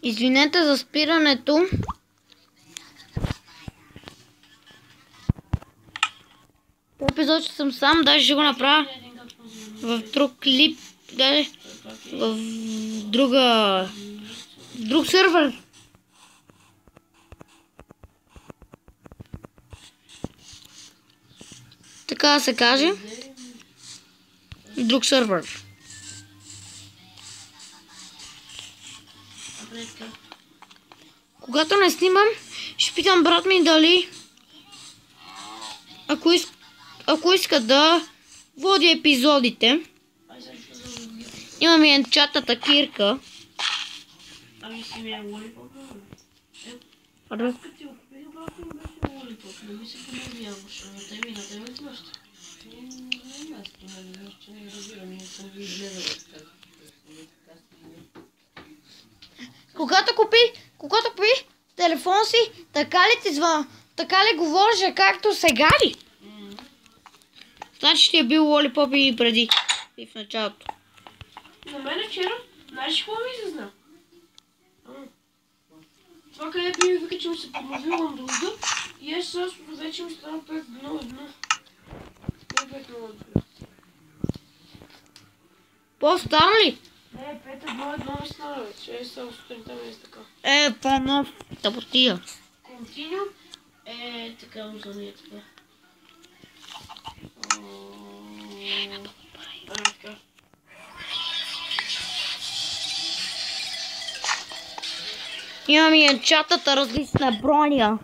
Извинете за спирането. Този епизод ще съм сам, даже ще го направя в друг клип, даже в друг сервер. Така да се каже. Друг сервер. Когато не снимам, ще питам брат ми дали ако иска да води епизодите. Имам и енчатата кирка. Ами си ми е лолипоп. Ти окупих брат ми беше лолипоп. Не ми се понавяваше. На тебе плаща. Аз понавяваш, че не разбирам. Не съм ви изгледала така. Когато купи телефон си, така ли ти звън? Така ли говореше както сега ли? Значи ще е бил лолипоп и преди. И в началото. На мен вчера, знаеш какво ми излезна? Това където ми вика, че ми се подновила друга и аз сега вече ми стана 5:1. По-стар ли? Не, 5:1 ми стана вече. Само сутринта ми е така. По-нов. Тъпотия. Континю така узания така. Така. Имам и енчатата различна броня.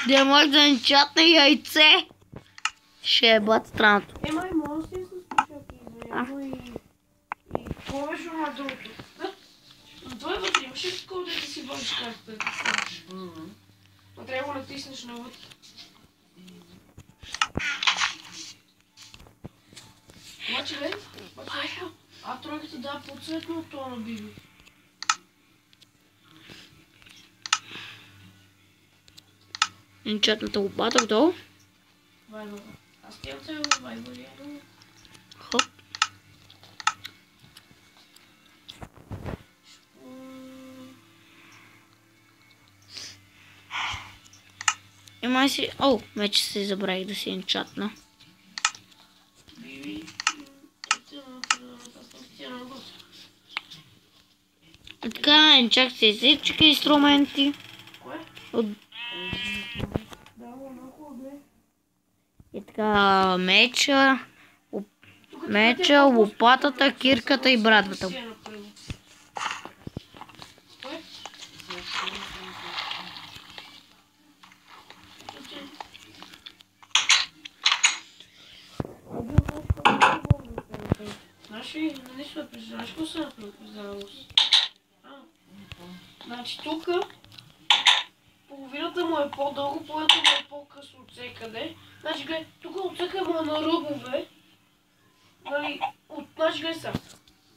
Да може да енчатна яйце. Ще е бъд странното. Май може да си слушал и това беше на другото. Но той вътре имаше такова да си върши както да ти ставаш. Но трябва да го натиснеш навътре. Обаче тройката дава по-цветно от това на Биби. Енчатната лопата готово. Вайбър. Аз тя цел вайбър яно. Хоп. Имай си... вече се забравих да си енчатна. Биби. Така, енчак си всички инструменти. Кое? И така, меча, лопатата, кирката и брадвата. Знаеш какво се направи? Значи тук половината му е по-дълго, половината му е по-късно от всекъде. Значи гледай, тук отсека му е на ръбове. Значи гледай сега.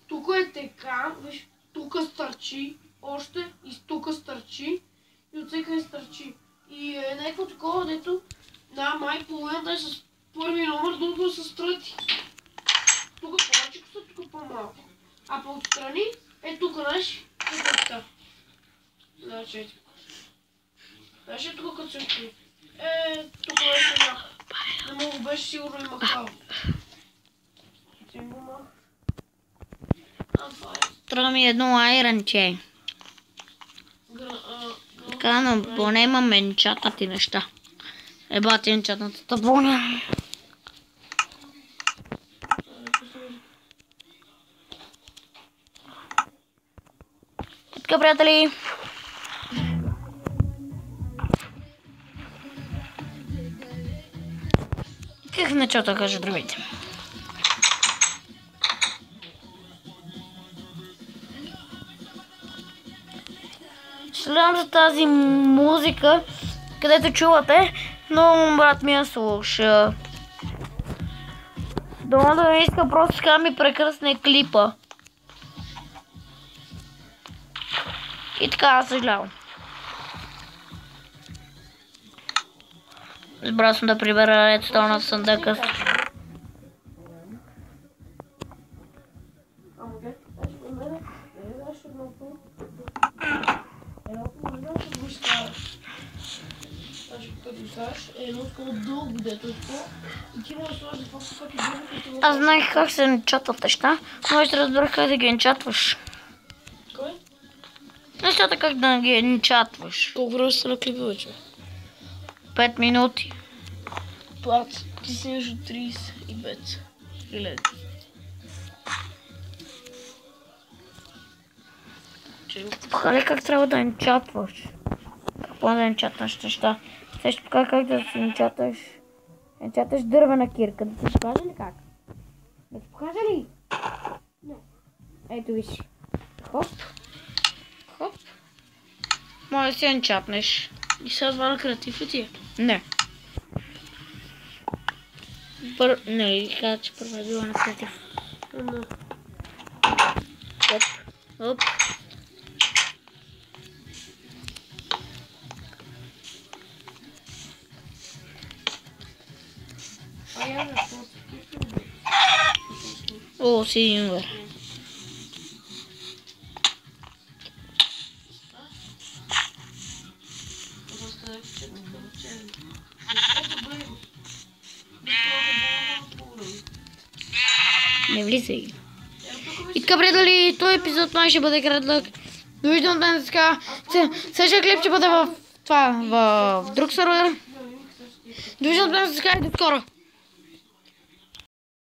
Тук е така, виж, тук стърчи още и тук стърчи и отсека стърчи. И е някакво такова, дето май половината е с първи номер, другото е с трети. Тук повече коса, тук по-малко. А по отстрани тук, знаеш, тук е така. Значи ето. Знаеш ли тук като се откри? Тук беше мах. Не мога беше сигурно и махал. Ти го мах. Това е. Трябва ми едно айранче. Така, но поне имам енчатнати неща. Ебати енчатната табуна. Така, приятели. Как в началото кажа здравейте. Съжалявам за тази музика, където чувате, но брат ми я слуша. Дома да не иска, просто така ми прекръсне клипа. И така, съжалявам. Избрал съм да прибера редстоуна в съндъка. Аз знаех как се енчатват неща, но още разбрах как да ги енчатваш. Кой? Нещата как да ги енчатваш. Колко време сте на клипа вече? 5 минути. Плат, ти си между 35 хиляди. Покажи как трябва да енчатваш. Какво да енчатваш неща? Сега ще покажа как да си енчатваш. Енчатваш дървена кирка. Да ти покажа ли как? Да ти покажа ли? Не. Ето виж. Хоп. Хоп. Може да си енчатнеш. И сега звана креатив ли ти е? Не. Не, каза, че първо е била на креатив. Хоп. Хоп. О, Silver. Не влизай. И така, приятели, този епизод май ще бъде кратък. Довиждам днес така. Следващия клип ще бъде в друг сервер. Довиждам днес така и до скоро.